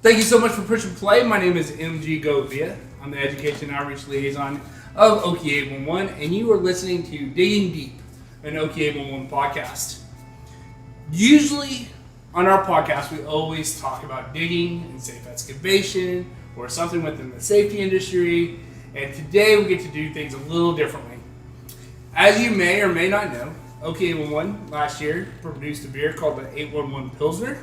Thank you so much for pushing play. My name is MG Govia. I'm the Education Outreach Liaison of Okie 811, and you are listening to Digging Deep, an Okie 811 podcast. Usually on our podcast, we always talk about digging and safe excavation or something within the safety industry, and today we get to do things a little differently. As you may or may not know, Okie 811 last year produced a beer called the 811 Pilsner.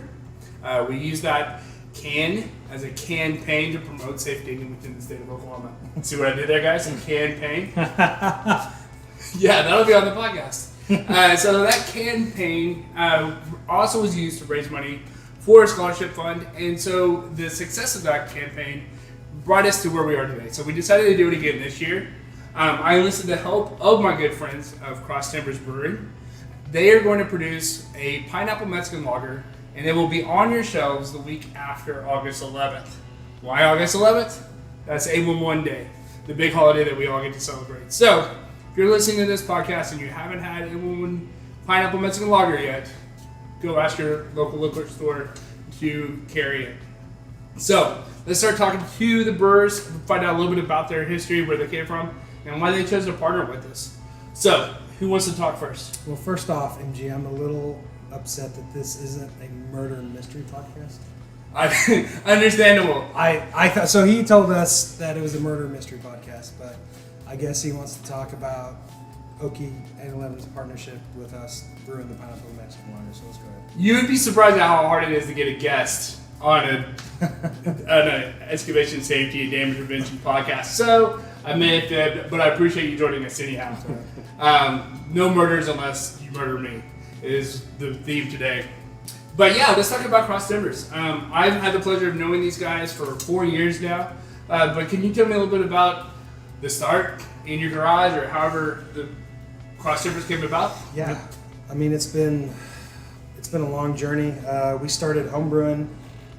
We used that can as a campaign to promote safe digging within the state of Oklahoma. See what I did there, guys? A campaign. Yeah, that'll be on the podcast. So that campaign also was used to raise money for a scholarship fund, and so the success of that campaign brought us to where we are today. So we decided to do it again this year. I enlisted the help of my good friends of Cross Timbers Brewing. They are going to produce a pineapple Mexican lager, and it will be on your shelves the week after August 11th. Why August 11th? That's 811 Day, the big holiday that we all get to celebrate. So, if you're listening to this podcast and you haven't had 811 Pineapple Mexican Lager yet, go ask your local liquor store to carry it. So, let's start talking to the brewers, find out a little bit about their history, where they came from, and why they chose to partner with us. So, who wants to talk first? Well, first off, MG, I'm a little upset that this isn't a murder mystery podcast. Understandable. I thought so. He told us that it was a murder mystery podcast, but I guess he wants to talk about Okie 811's partnership with us brewing the pineapple Mexican lager. So let's go ahead. You would be surprised at how hard it is to get a guest on an excavation safety and damage prevention podcast. So I may have fibbed, but I appreciate you joining us anyhow. No murders unless you murder me is the theme today. But yeah, let's talk about Cross Timbers. I've had the pleasure of knowing these guys for 4 years now. But can you tell me a little bit about the start in your garage, or however the Cross Timbers came about? Yeah, I mean it's been a long journey. We started homebrewing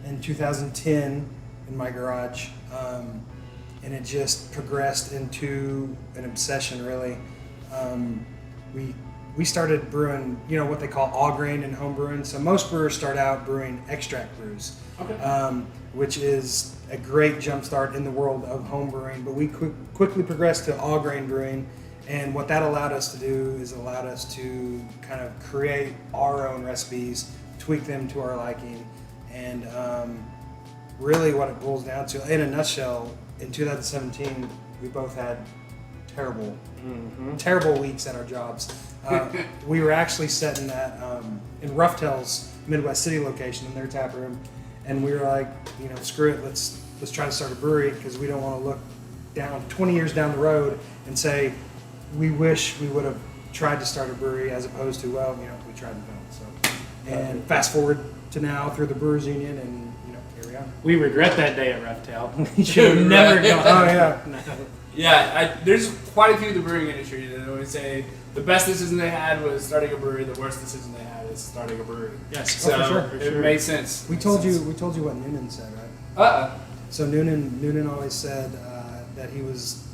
in 2010 in my garage, and it just progressed into an obsession. Really, we started brewing, what they call all grain and home brewing. So most brewers start out brewing extract brews, okay. Which is a great jumpstart in the world of home brewing. But we quickly progressed to all grain brewing, and what that allowed us to do is allowed us to kind of create our own recipes, tweak them to our liking, and really what it boils down to, in a nutshell, in 2017, we both had terrible weeks at our jobs. We were actually sitting at in Rough Tail's Midwest City location in their tap room, and we were like, screw it, let's try to start a brewery, because we don't want to look down 20 years down the road and say we wish we would have tried to start a brewery, as opposed to, we tried and failed. So, and fast forward to now through the Brewers Union, and here we are. We regret that day at Rough Tail. We should have never gone. Oh yeah. No. Yeah, there's quite a few in the brewing industry that always say the best decision they had was starting a brewery. The worst decision they had is starting a brewery. Yes, so for it sure. made sense. We told you what Noonan said, right? So Noonan always said that he was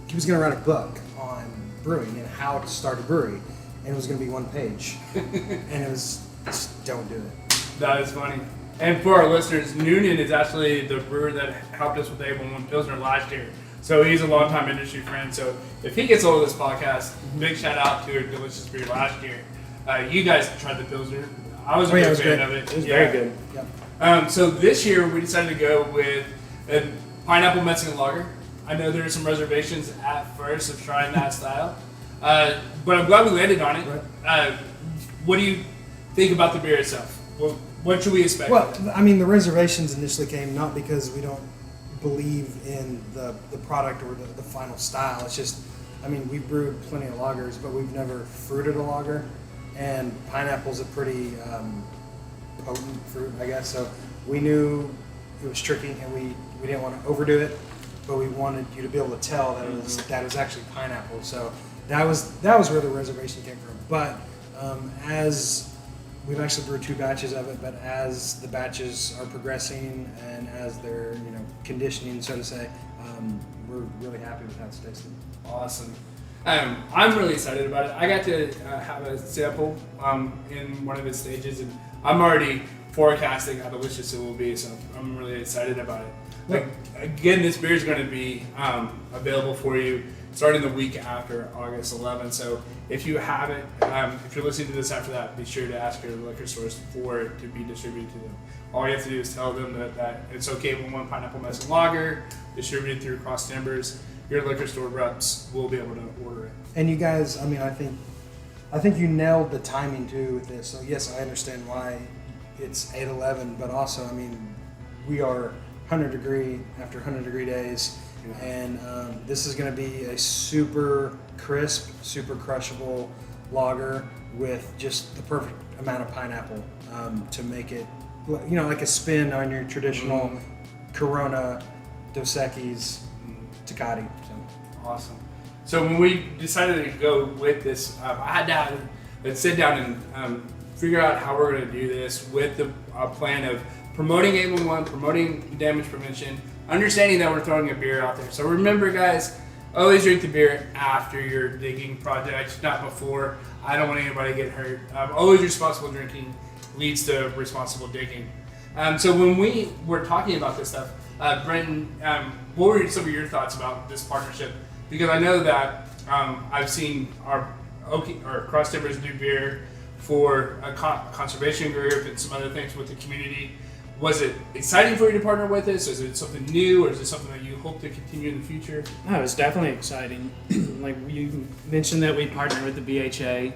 going to write a book on brewing and how to start a brewery, and it was going to be one page, and it was just don't do it. That is funny. And for our listeners, Noonan is actually the brewer that helped us with the 811 Pilsner last year. So he's a longtime industry friend. So if he gets hold of this podcast, big shout out to a delicious beer last year. You guys tried the Pilsner. I was a big fan of it. It was very good. Yep. So this year we decided to go with a pineapple Mexican lager. I know there are some reservations at first of trying that style, but I'm glad we landed on it. Right. What do you think about the beer itself? Well, what should we expect? Well, I mean, the reservations initially came not because we don't believe in the product or the final style. It's just, we've brewed plenty of lagers, but we've never fruited a lager, and pineapple's a pretty potent fruit, I guess. So we knew it was tricky, and we didn't want to overdo it, but we wanted you to be able to tell that it was actually pineapple. So that was where the reservation came from. But as we've actually brewed 2 batches of it, but as the batches are progressing and as they're conditioning, so to say, we're really happy with how it's tasting. Awesome. I'm really excited about it. I got to have a sample in one of its stages, and I'm already forecasting how delicious it will be. So I'm really excited about it. Like again, this beer is going to be available for you starting the week after August 11th. So if you have it, if you're listening to this after that, be sure to ask your liquor stores for it to be distributed to them. All you have to do is tell them that it's okay with one pineapple mess and lager distributed through Cross Timbers. Your liquor store reps will be able to order it. And you guys, I mean, I think you nailed the timing too with this. So yes, I understand why it's 8/11, but also, I mean, we are 100 degree after 100 degree days, and this is going to be a super crisp, super crushable lager with just the perfect amount of pineapple to make it, you know, like a spin on your traditional Corona, Dos Equis, Tecate. So. Awesome. So when we decided to go with this, I had to sit down and figure out how we're going to do this with the plan of promoting 811, promoting damage prevention, understanding that we're throwing a beer out there. So remember, guys, always drink the beer after your digging project, not before. I don't want anybody to get hurt. Always responsible drinking leads to responsible digging. So when we were talking about this stuff, Brenton, what were some of your thoughts about this partnership? Because I know that I've seen our Cross Timbers do beer for a conservation group and some other things with the community. Was it exciting for you to partner with us? Is it something new, or is it something that you hope to continue in the future? No, it's definitely exciting. Like you mentioned that we partnered with the BHA.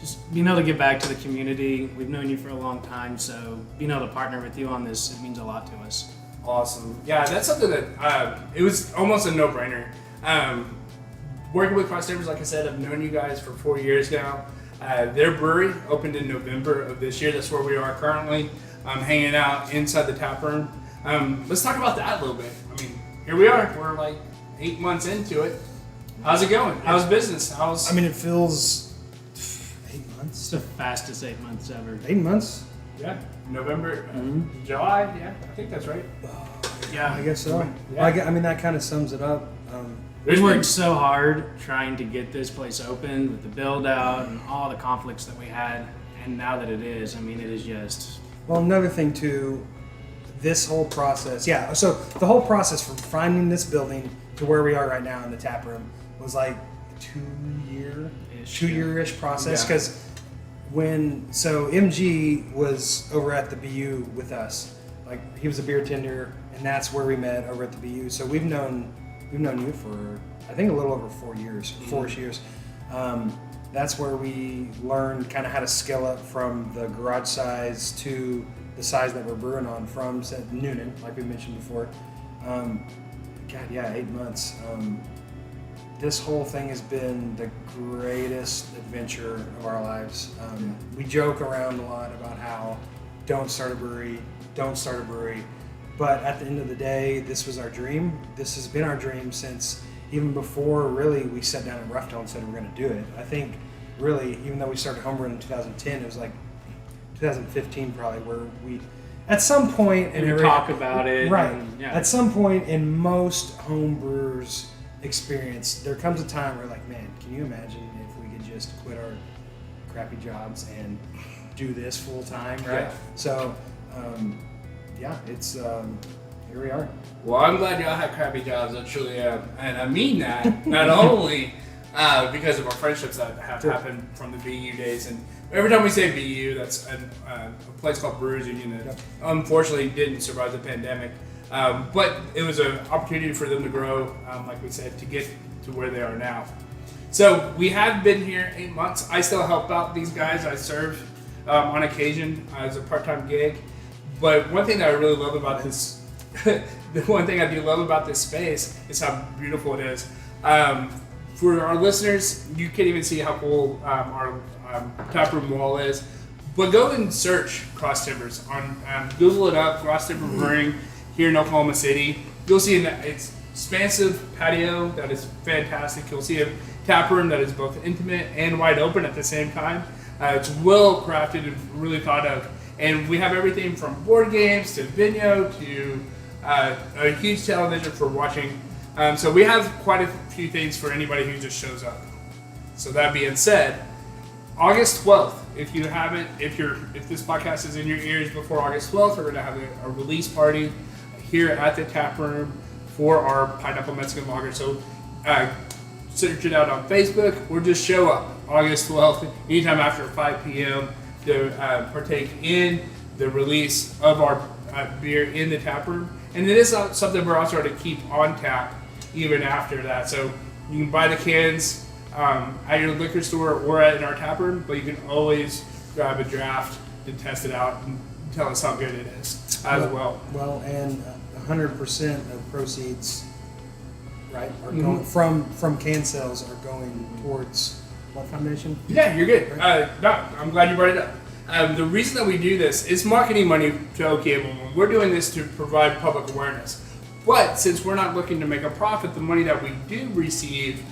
Just being able to give back to the community. We've known you for a long time, so being able to partner with you on this, it means a lot to us. Awesome. Yeah, that's something that it was almost a no-brainer. Working with Cross Timbers, like I said, I've known you guys for 4 years now. Their brewery opened in November of this year. That's where we are currently, hanging out inside the tap room. Let's talk about that a little bit. I mean, here we are. We're like 8 months into it. How's it going? How's business? I mean, it feels 8 It's months. the fastest 8 months ever. 8 months? Yeah, November, July. Yeah, I think that's right. Yeah, I guess so. Yeah. I mean, that kind of sums it up. we worked so hard trying to get this place open with the build out and all the conflicts that we had, and now that it is, I mean, it is just. Well, another thing too, this whole process. Yeah, so the whole process from finding this building to where we are right now in the tap room was like a 2 year-ish process. Yeah. Because so MG was over at the BU with us. Like, he was a beer tender, and that's where we met, over at the BU. So we've known you for, I think, a little over 4 years, 4-ish years. That's where we learned kind of how to scale up from the garage size to the size that we're brewing on from Noonan, like we mentioned before. 8 months. This whole thing has been the greatest adventure of our lives. We joke around a lot about how don't start a brewery. But at the end of the day, this was our dream. This has been our dream since even before really we sat down in Rough and said we're going to do it. I think really, even though we started homebrewing in 2010, it was like 2015 probably where we, at some point, And we talk about it. right? And, yeah. At some point in most home brewers' experience, there comes a time where like, man, can you imagine if we could just quit our crappy jobs and do this full time, right? Yeah. So, it's here we are. Well, I'm glad y'all have crappy jobs. I truly am. And I mean that not only because of our friendships that have happened from the BU days. And every time we say BU, that's a place called Brewers Union that unfortunately didn't survive the pandemic. But it was an opportunity for them to grow, like we said, to get to where they are now. So we have been here 8 months. I still help out these guys. I serve on occasion as a part-time gig. But one thing that I really love about this, the one thing I do love about this space is how beautiful it is. For our listeners, you can't even see how cool our taproom wall is. But go and search Cross Timbers on Google it up, Cross Timber Brewing here in Oklahoma City. You'll see an expansive patio that is fantastic. You'll see a taproom that is both intimate and wide open at the same time. It's well crafted and really thought of. And we have everything from board games to video to a huge television for watching. So we have quite a few things for anybody who just shows up. So that being said, August 12th. If you haven't, if this podcast is in your ears before August 12th, we're going to have a release party here at the tap room for our Pineapple Mexican Lager. So search it out on Facebook or just show up August 12th, anytime after 5 p.m. to partake in the release of our beer in the tap room. And it is something we're also going to keep on tap even after that. So you can buy the cans at your liquor store or in our tap room, but you can always grab a draft to test it out and tell us how good it is as well. Well, and 100% of proceeds, right, are going from can sales are going towards what foundation? Yeah, you're good. No, I'm glad you brought it up. The reason that we do this is marketing money to OK111. We're doing this to provide public awareness. But since we're not looking to make a profit, the money that we do receive,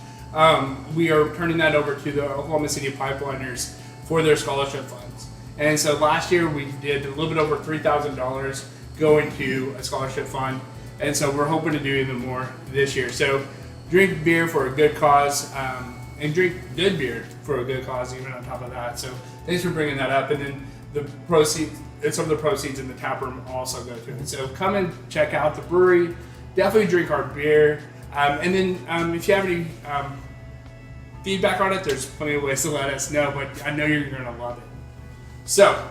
we are turning that over to the Oklahoma City Pipeliners for their scholarship funds. And so last year we did a little bit over $3,000 going to a scholarship fund. And so we're hoping to do even more this year. So drink beer for a good cause, and drink good beer for a good cause even on top of that. So thanks for bringing that up. And then the proceeds, some of the proceeds in the tap room also go to it. So come and check out the brewery. Definitely drink our beer. And then if you have any feedback on it, there's plenty of ways to let us know, but I know you're going to love it. So,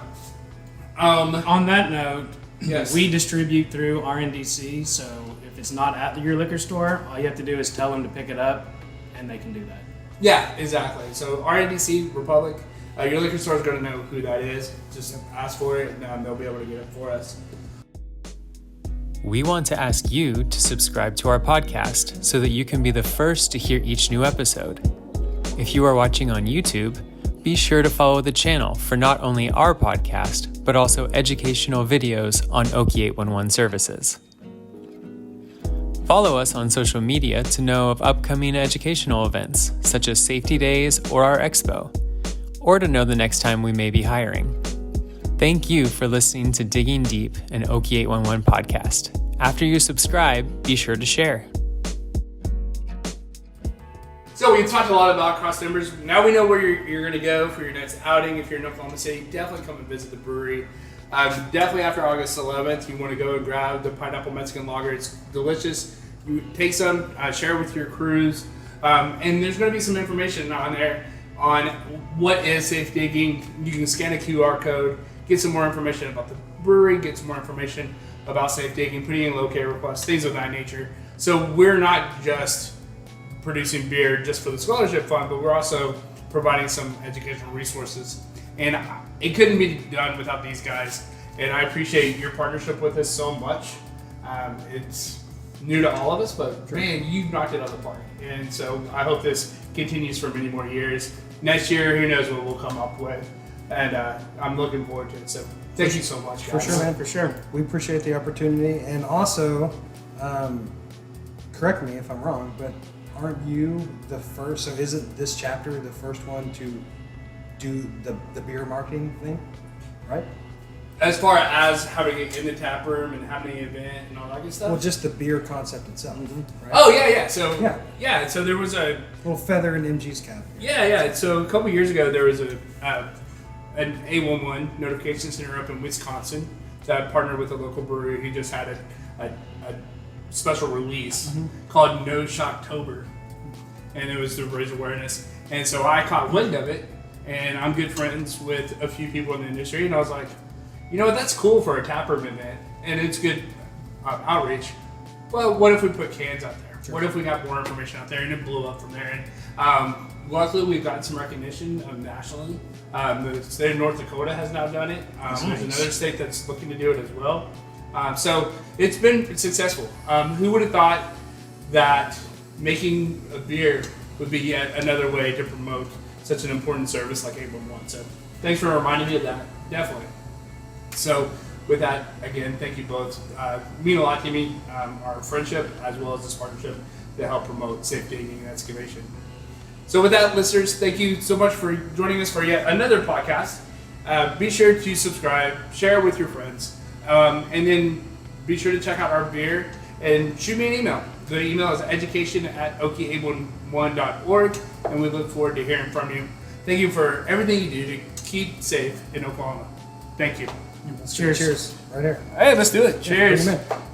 on that note, yes. we distribute through RNDC, so if it's not at your liquor store, all you have to do is tell them to pick it up, and they can do that. Yeah, exactly. So RNDC, Republic, your liquor store is going to know who that is. Just ask for it, and they'll be able to get it for us. We want to ask you to subscribe to our podcast so that you can be the first to hear each new episode. If you are watching on YouTube, be sure to follow the channel for not only our podcast, but also educational videos on Okie 811 services. Follow us on social media to know of upcoming educational events, such as Safety Days or our Expo, or to know the next time we may be hiring. Thank you for listening to Digging Deep, an Okie 811 podcast. After you subscribe, be sure to share. So we talked a lot about Cross Timbers. Now we know where you're going to go for your next outing. If you're in Oklahoma City, definitely come and visit the brewery. Definitely after August 11th, you want to go and grab the Pineapple Mexican Lager. It's delicious. You take some, share it with your crews. And there's going to be some information on there on what is safe digging. You can scan a QR code, get some more information about the brewery, get some more information about safe digging, putting in locate requests, things of that nature. So we're not just producing beer just for the scholarship fund, but we're also providing some educational resources. And it couldn't be done without these guys. And I appreciate your partnership with us so much. It's new to all of us, but man, you knocked it out of the park. And so I hope this continues for many more years. Next year, who knows what we'll come up with. And I'm looking forward to it. So thank you so much, guys. For sure, man, for sure. We appreciate the opportunity. And also, correct me if I'm wrong, but aren't you the first, so isn't this chapter the first one to do the beer marketing thing, right? As far as having it in the tap room and having an event and all that good stuff? Well, just the beer concept itself, right? Oh, yeah. So, Yeah. so there was a little feather in MG's cap. Yeah. So a couple years ago, there was an A11 notification center up in Wisconsin that partnered with a local brewery who just had a special release called No Shocktober, and it was to raise awareness. And so I caught wind of it, and I'm good friends with a few people in the industry, and I was like, you know what, that's cool for a taproom event, and it's good outreach. Well, what if we put cans out there? Sure. What if we got more information out there? And it blew up from there. And luckily, we've gotten some recognition nationally. The state of North Dakota has now done it. There's another state that's looking to do it as well. So it's been successful. Who would have thought that making a beer would be yet another way to promote such an important service like 811? So thanks for reminding me of that. Definitely. So with that, again, thank you both. Mean a lot to me, our friendship as well as this partnership to help promote safe digging and excavation. So with that, listeners, thank you so much for joining us for yet another podcast. Be sure to subscribe, share with your friends, and then be sure to check out our beer and shoot me an email. The email is education@okie811.org, and we look forward to hearing from you. Thank you for everything you do to keep safe in Oklahoma. Thank you. Cheers. Cheers. Right here. Hey, let's do it. Cheers. Bring 'em in.